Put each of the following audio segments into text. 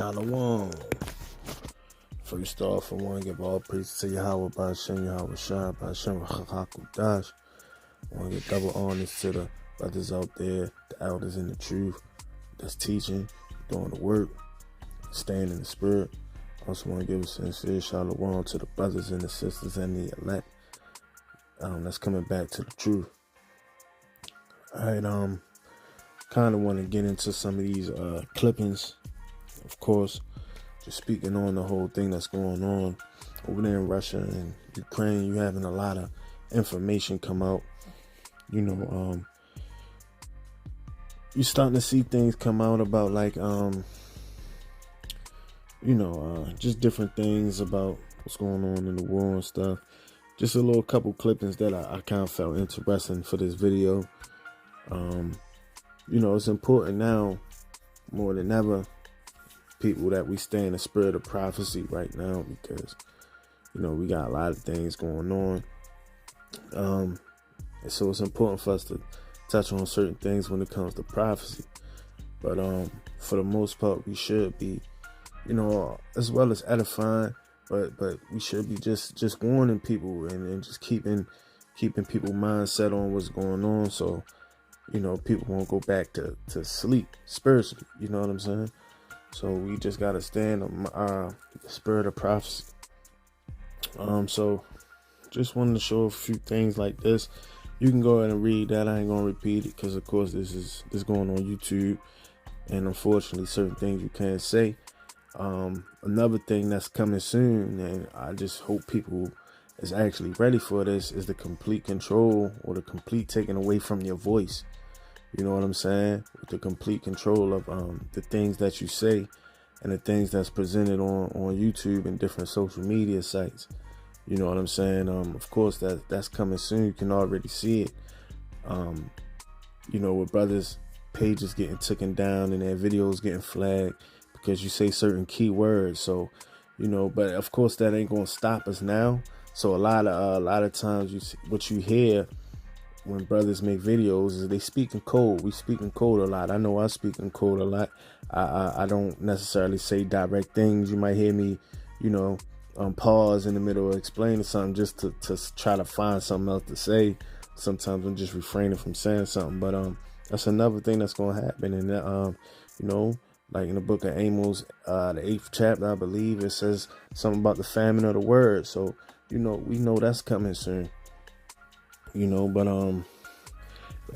Shalom. First off, I want to give all praise to Yahweh by Hashem, Yahweh Shai, by Hashem, Hakudash. I want to give double honors to the brothers out there, the elders in the truth, that's teaching, doing the work, staying in the spirit. I also want to give a sincere shalom to the brothers and the sisters and the elect that's coming back to the truth. Alright, kind of want to get into some of these clippings. Of course, just speaking on the whole thing that's going on over there in Russia and Ukraine. You having a lot of information come out. You're starting to see things come out about just different things about what's going on in the war and stuff. Just a little couple clippings that I kind of felt interesting for this video. It's important now more than ever, people, that we stay in the spirit of prophecy right now, because we got a lot of things going on, and so it's important for us to touch on certain things when it comes to prophecy. But for the most part, we should be as well as edifying, but we should be just warning people and just keeping people mindset on what's going on, so people won't go back to sleep spiritually. You know what I'm saying? So we just got to stay in the spirit of prophecy. So just wanted to show a few things like this. You can go ahead and read that. I ain't going to repeat it because, of course, this going on YouTube. And unfortunately, certain things you can't say. Another thing that's coming soon, and I just hope people is actually ready for this, is the complete control or the complete taking away from your voice. You know what I'm saying? With the complete control of the things that you say and the things that's presented on YouTube and different social media sites. You know what I'm saying? Of course, that's coming soon. You can already see it. With brothers' pages getting taken down and their videos getting flagged because you say certain key words. So, but of course that ain't gonna stop us now. So a lot of times what you hear when brothers make videos is they speak in code. We speak in code a lot. I know I speak in code a lot. I don't necessarily say direct things. You might hear me, pause in the middle of explaining something just to try to find something else to say. Sometimes I'm just refraining from saying something. But that's another thing that's going to happen. And like in the book of Amos, the 8th chapter, I believe, it says something about the famine of the word. So, we know that's coming soon. And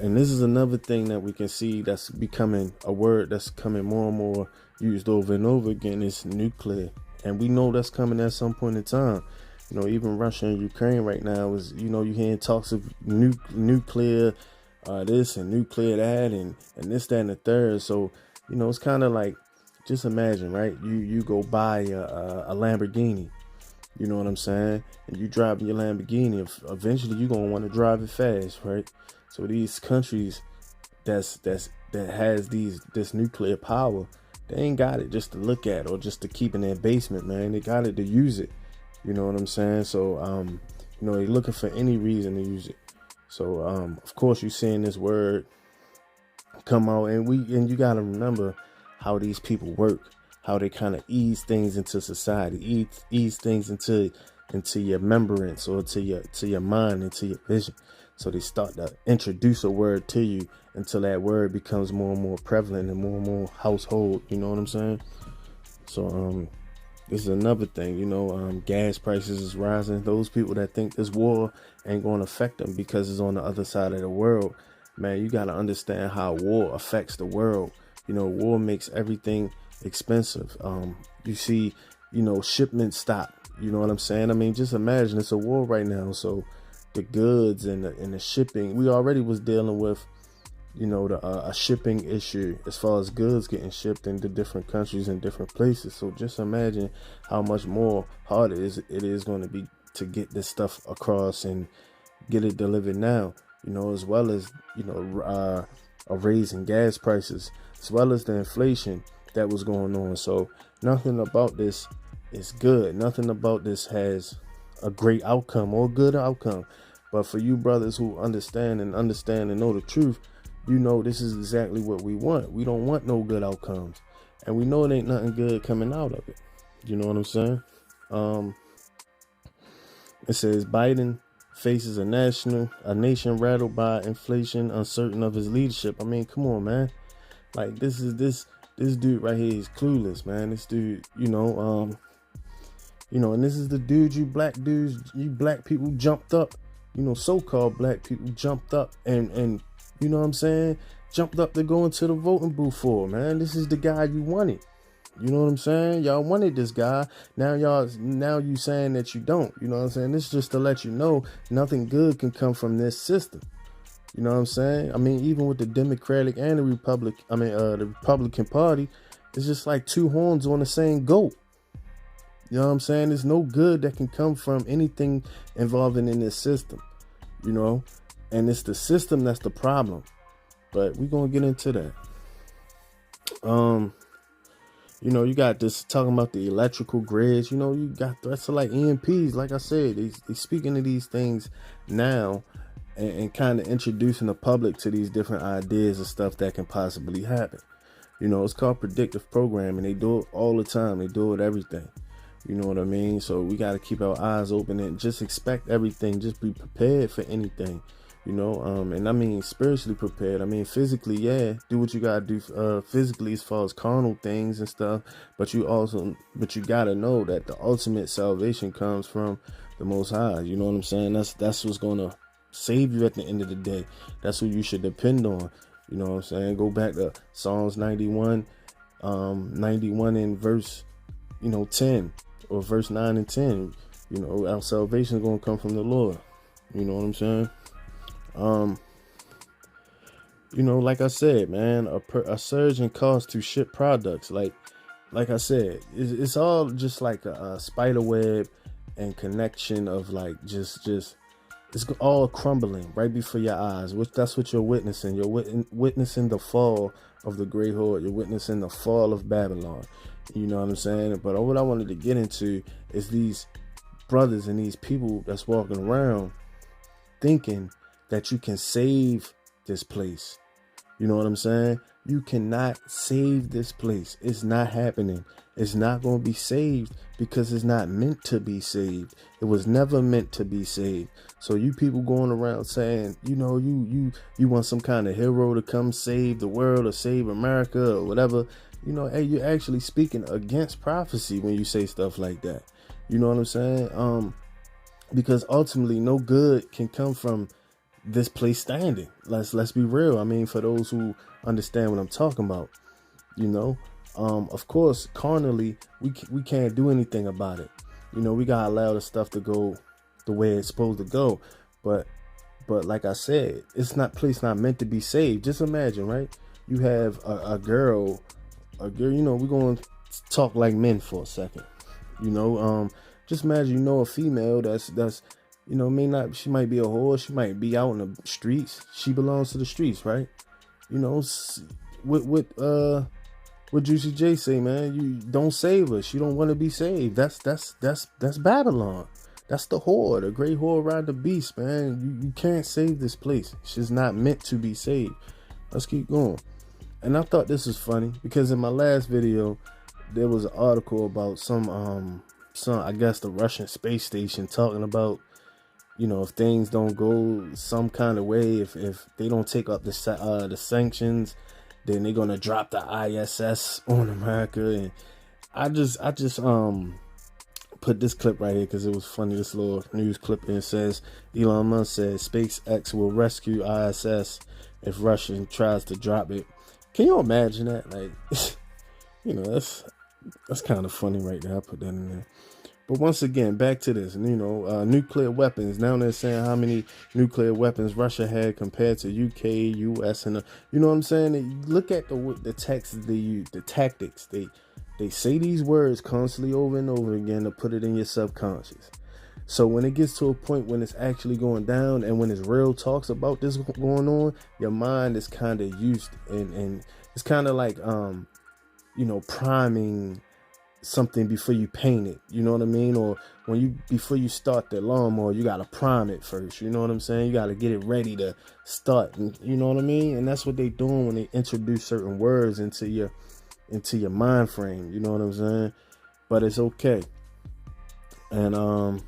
this is another thing that we can see that's becoming a word that's coming more and more used over and over again, is nuclear. And we know that's coming at some point in time. Even Russia and Ukraine right now is, you're hearing talks of nuclear this and nuclear that and this, that, and the third. So, it's kind of like, just imagine, right? You go buy a Lamborghini. You know what I'm saying? And you driving your Lamborghini, eventually you're going to want to drive it fast, right? So these countries that has this nuclear power, they ain't got it just to look at or just to keep in their basement, man. They got it to use it. You know what I'm saying? So, they're looking for any reason to use it. So, of course, you're seeing this word come out, and you got to remember how these people work. How they kind of ease things into society, ease things into your remembrance or to your mind, into your vision. So they start to introduce a word to you until that word becomes more and more prevalent and more household. You know what I'm saying? So this is another thing. Gas prices is rising. Those people that think this war ain't going to affect them because it's on the other side of the world, man, you got to understand how war affects the world. War makes everything expensive. You see, shipments stop. You know what I'm saying? I mean, just imagine it's a war right now. So the goods and the shipping, we already was dealing with, a shipping issue as far as goods getting shipped into different countries and different places. So just imagine how much more harder it is going to be to get this stuff across and get it delivered now. As well as, a raise in gas prices, as well as the inflation that was going on. So nothing about this is good. Nothing about this has a great outcome or good outcome. But for you brothers who understand and know the truth, this is exactly what we want. We don't want no good outcomes. and we know it ain't nothing good coming out of it. You know what I'm saying? It says Biden faces a nation rattled by inflation, uncertain of his leadership. I mean, come on, man. Like this dude right here is clueless, man. This dude, and this is the dude you black people jumped up, so-called black people jumped up and you know what I'm saying, jumped up to go into the voting booth for, man. This is the guy you wanted. You know what I'm saying? Y'all wanted this guy. Now you saying that you don't. You know what I'm saying? This is just to let you know nothing good can come from this system. You know what I'm saying? I mean, even with the Democratic and the Republican Party, it's just like two horns on the same goat. You know what I'm saying? There's no good that can come from anything involving in this system, and it's the system that's the problem. But we're going to get into that. You got this talking about the electrical grids. You got threats to like EMPs. Like I said, they speaking of these things now and kind of introducing the public to these different ideas and stuff that can possibly happen. It's called predictive programming. They do it all the time. They do it everything. You know what I mean? So we got to keep our eyes open and just expect everything. Just be prepared for anything. And I mean spiritually prepared. I mean physically, yeah, do what you gotta do physically as far as carnal things and stuff. But you gotta know that the ultimate salvation comes from the Most High. You know what I'm saying? That's what's gonna save you at the end of the day. That's what you should depend on. You know what I'm saying? Go back to Psalms 91 in verse 10 or verse 9 and 10. Our salvation is gonna come from the Lord. You know what I'm saying? Like I said, man, a surge in cost to ship products. Like I said, it's all just like a spider web and connection of like just it's all crumbling right before your eyes. That's what you're witnessing. You're witnessing the fall of the Great Horde. You're witnessing the fall of Babylon. You know what I'm saying? But what I wanted to get into is these brothers and these people that's walking around thinking that you can save this place. You know what I'm saying? You cannot save this place. It's not happening. It's not going to be saved because it's not meant to be saved. It was never meant to be saved. So you people going around saying, you want some kind of hero to come save the world or save America or whatever. Hey, you're actually speaking against prophecy when you say stuff like that. You know what I'm saying? Because ultimately no good can come from this place standing. Let's be real. I mean, for those who understand what I'm talking about, of course, carnally, we can't do anything about it. We gotta allow the stuff to go the way it's supposed to go. But like I said, place not meant to be saved. Just imagine, right? You have a girl, we're going to talk like men for a second. Just imagine, a female that's she might be a whore, she might be out in the streets. She belongs to the streets, right? What Juicy J say, man, you don't save her. She don't want to be saved. That's Babylon. That's the whore, the great whore riding the beast, man. You can't save this place. She's not meant to be saved. Let's keep going. And I thought this was funny because in my last video, there was an article about some I guess the Russian space station talking about, if things don't go some kind of way, if they don't take up the sanctions, then they're gonna drop the ISS on America. And I just put this clip right here because it was funny. This little news clip, and it says Elon Musk says SpaceX will rescue ISS if Russia tries to drop it. Can you imagine that? Like, that's kind of funny right there. I put that in there. But once again, back to this, nuclear weapons. Now they're saying how many nuclear weapons Russia had compared to UK, US, and you know what I'm saying? They look at the text they use, the tactics. They say these words constantly over and over again to put it in your subconscious. So when it gets to a point when it's actually going down and when it's real talks about this going on, your mind is kind of used and it's kind of like, priming something before you paint it, you know what I mean? Or before you start the lawnmower, you got to prime it first, you know what I'm saying? You got to get it ready to start, and you know what I mean? And that's what they doing when they introduce certain words into your into your mind frame. You know what I'm saying? But it's okay. And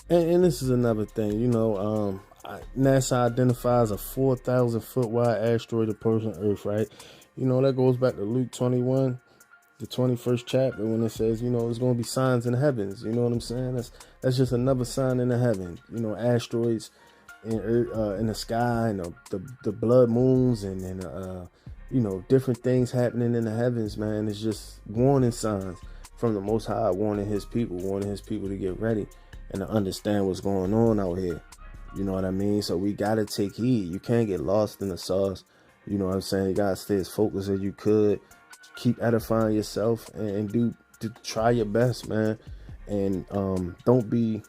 this is another thing. NASA identifies a 4,000 foot wide asteroid approaching Earth. Right? That goes back to Luke 21. The 21st chapter, when it says, it's going to be signs in the heavens. You know what I'm saying? That's just another sign in the heaven. Asteroids in the sky, and the blood moons, and different things happening in the heavens, man. It's just warning signs from the Most High, warning his people to get ready and to understand what's going on out here. You know what I mean? So we got to take heed. You can't get lost in the sauce. You know what I'm saying? You got to stay as focused as you could. Keep edifying yourself and try your best, man. And don't be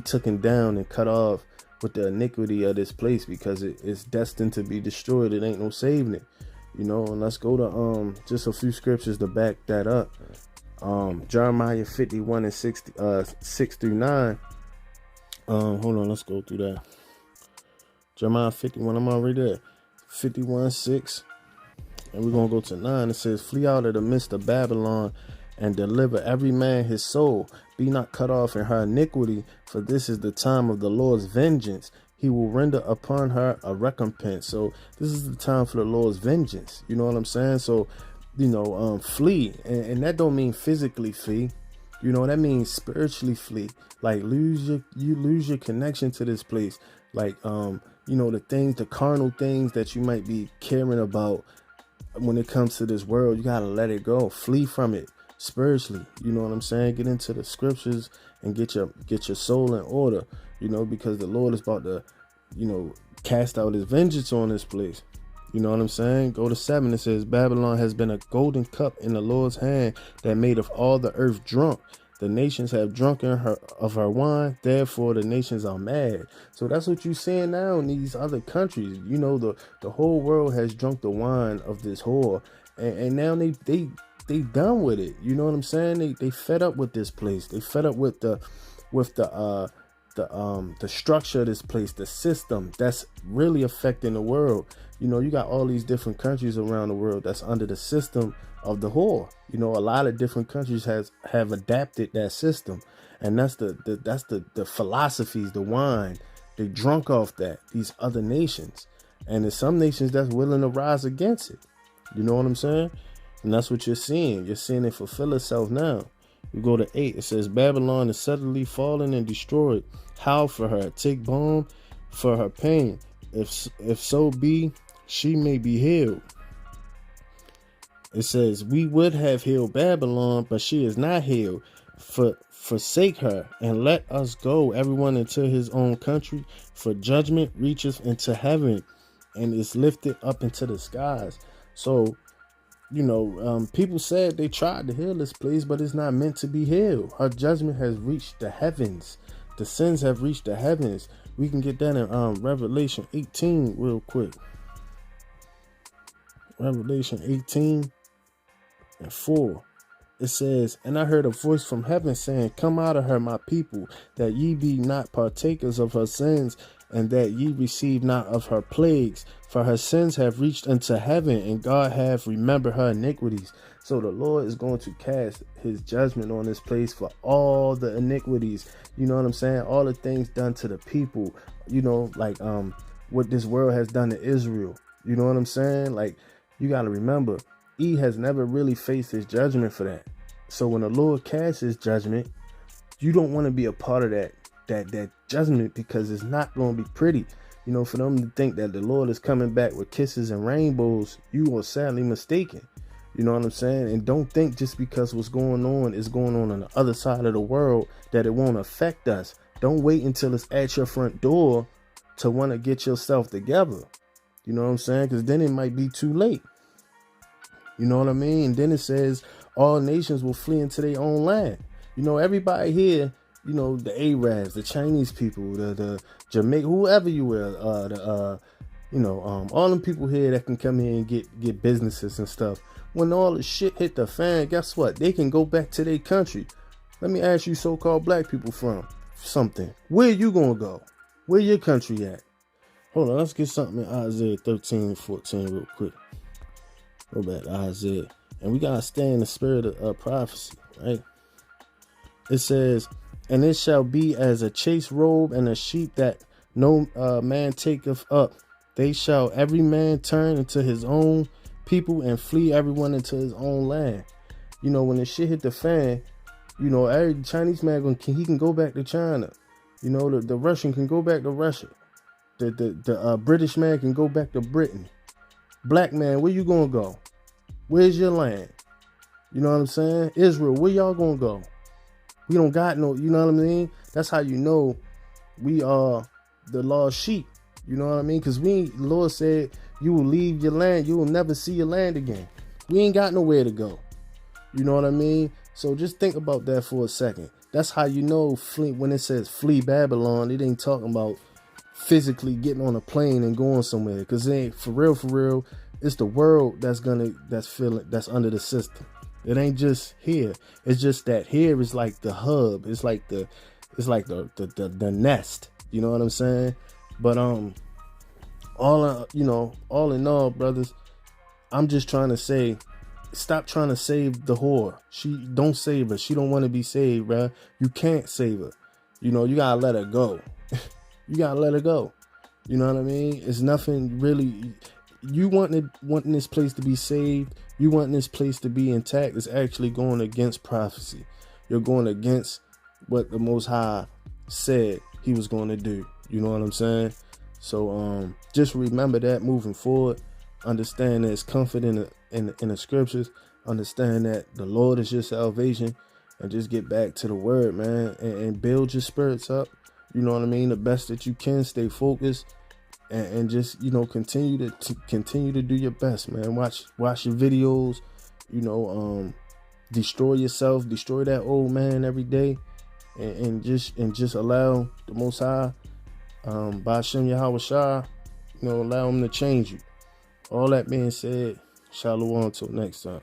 taken down and cut off with the iniquity of this place, because it's destined to be destroyed. It ain't no saving it. And let's go to just a few scriptures to back that up. Jeremiah 51 and 6 through 9. Hold on, let's go through that. Jeremiah 51, I'm already there. 51, 6. And we're going to go to 9. It says, flee out of the midst of Babylon and deliver every man his soul. Be not cut off in her iniquity, for this is the time of the Lord's vengeance. He will render upon her a recompense. So this is the time for the Lord's vengeance. You know what I'm saying? So, flee. And that don't mean physically flee. That means spiritually flee. Like lose your connection to this place. Like, the carnal things that you might be caring about when it comes to this world, you gotta let it go. Flee from it spiritually. You know what I'm saying? Get into the scriptures and get your soul in order. Because the Lord is about to, cast out his vengeance on this place. You know what I'm saying? Go to 7. It says, Babylon has been a golden cup in the Lord's hand that made of all the earth drunk. The nations have drunken of her wine, therefore the nations are mad. So that's what you're seeing now in these other countries. The whole world has drunk the wine of this whore, and now they done with it. You know what I'm saying? They fed up with this place. They fed up with the structure of this place, the system that's really affecting the world. You got all these different countries around the world that's under the system of the whore. A lot of different countries have adapted that system, and that's the philosophies, the wine. They drunk off that, these other nations, and there's some nations that's willing to rise against it. You know what I'm saying? And that's what you're seeing. You're seeing it fulfill itself now. We go to 8. It says, Babylon is suddenly fallen and destroyed. Howl for her, take balm for her pain. If so be, she may be healed. It says, we would have healed Babylon, but she is not healed. Forsake her and let us go, everyone into his own country. For judgment reaches into heaven and is lifted up into the skies. So, people said they tried to heal this place, but it's not meant to be healed. Her judgment has reached the heavens. The sins have reached the heavens. We can get that in Revelation 18 real quick. Revelation 18 and 4. It says, and I heard a voice from heaven saying, come out of her, my people, that ye be not partakers of her sins, and that ye receive not of her plagues. For her sins have reached unto heaven, and God hath remembered her iniquities. So the Lord is going to cast his judgment on this place for all the iniquities. You know what I'm saying? All the things done to the people, like what this world has done to Israel. You know what I'm saying? Like, you got to remember, he has never really faced his judgment for that. So when the Lord casts his judgment, you don't want to be a part of that judgment, because it's not going to be pretty. For them to think that the Lord is coming back with kisses and rainbows, you are sadly mistaken. You know what I'm saying? And don't think just because what's going on is going on the other side of the world that it won't affect us. Don't wait until it's at your front door to want to get yourself together. You know what I'm saying? Because then it might be too late. You know what I mean? And then it says all nations will flee into their own land. Everybody here, the Arabs, the Chinese people, the Jamaica, whoever you are, all them people here that can come here and get businesses and stuff. When all the shit hit the fan, guess what? They can go back to their country. Let me ask you so-called black people from something. Where you gonna go? Where your country at? Hold on, let's get something in Isaiah 13 and 14 real quick. Go back to Isaiah. And we gotta stay in the spirit of prophecy, right? It says, and it shall be as a chaste robe and a sheep that no man taketh up. They shall every man turn into his own people and flee everyone into his own land. You know, when the shit hit the fan, you know, every Chinese man he can go back to China. You know, the Russian can go back to Russia. The British man can go back to Britain. Black man, where you gonna go? Where's your land? You know what I'm saying? Israel, where y'all gonna go? We don't got no, you know what I mean? That's how you know we are the lost sheep. You know what I mean? Because the Lord said, you will leave your land. You will never see your land again. We ain't got nowhere to go. You know what I mean? So just think about that for a second. That's how you know when it says flee Babylon, it ain't talking about physically getting on a plane and going somewhere. Because it ain't for real, it's the world that's under the system. It ain't just here. It's just that here is like the hub. It's like the nest. You know what I'm saying? But all in all, brothers, I'm just trying to say, stop trying to save the whore. Don't save her. She don't want to be saved, bruh. You can't save her. You know, you gotta let her go. You gotta let her go. You know what I mean? It's nothing really. You wanting this place to be saved, you want this place to be intact, is actually going against prophecy. You're going against what the Most High said he was going to do. You know what I'm saying? So just remember that moving forward. Understand there's comfort in the scriptures. Understand that the Lord is your salvation, and just get back to the word, man, and build your spirits up. You know what I mean? The best that you can. Stay focused. And just, you know, continue to do your best, man. Watch your videos, you know, destroy yourself, destroy that old man every day, and just allow the Most High, Ba'ashem Yahweh Shah, you know, allow him to change you. All that being said, shalom till next time.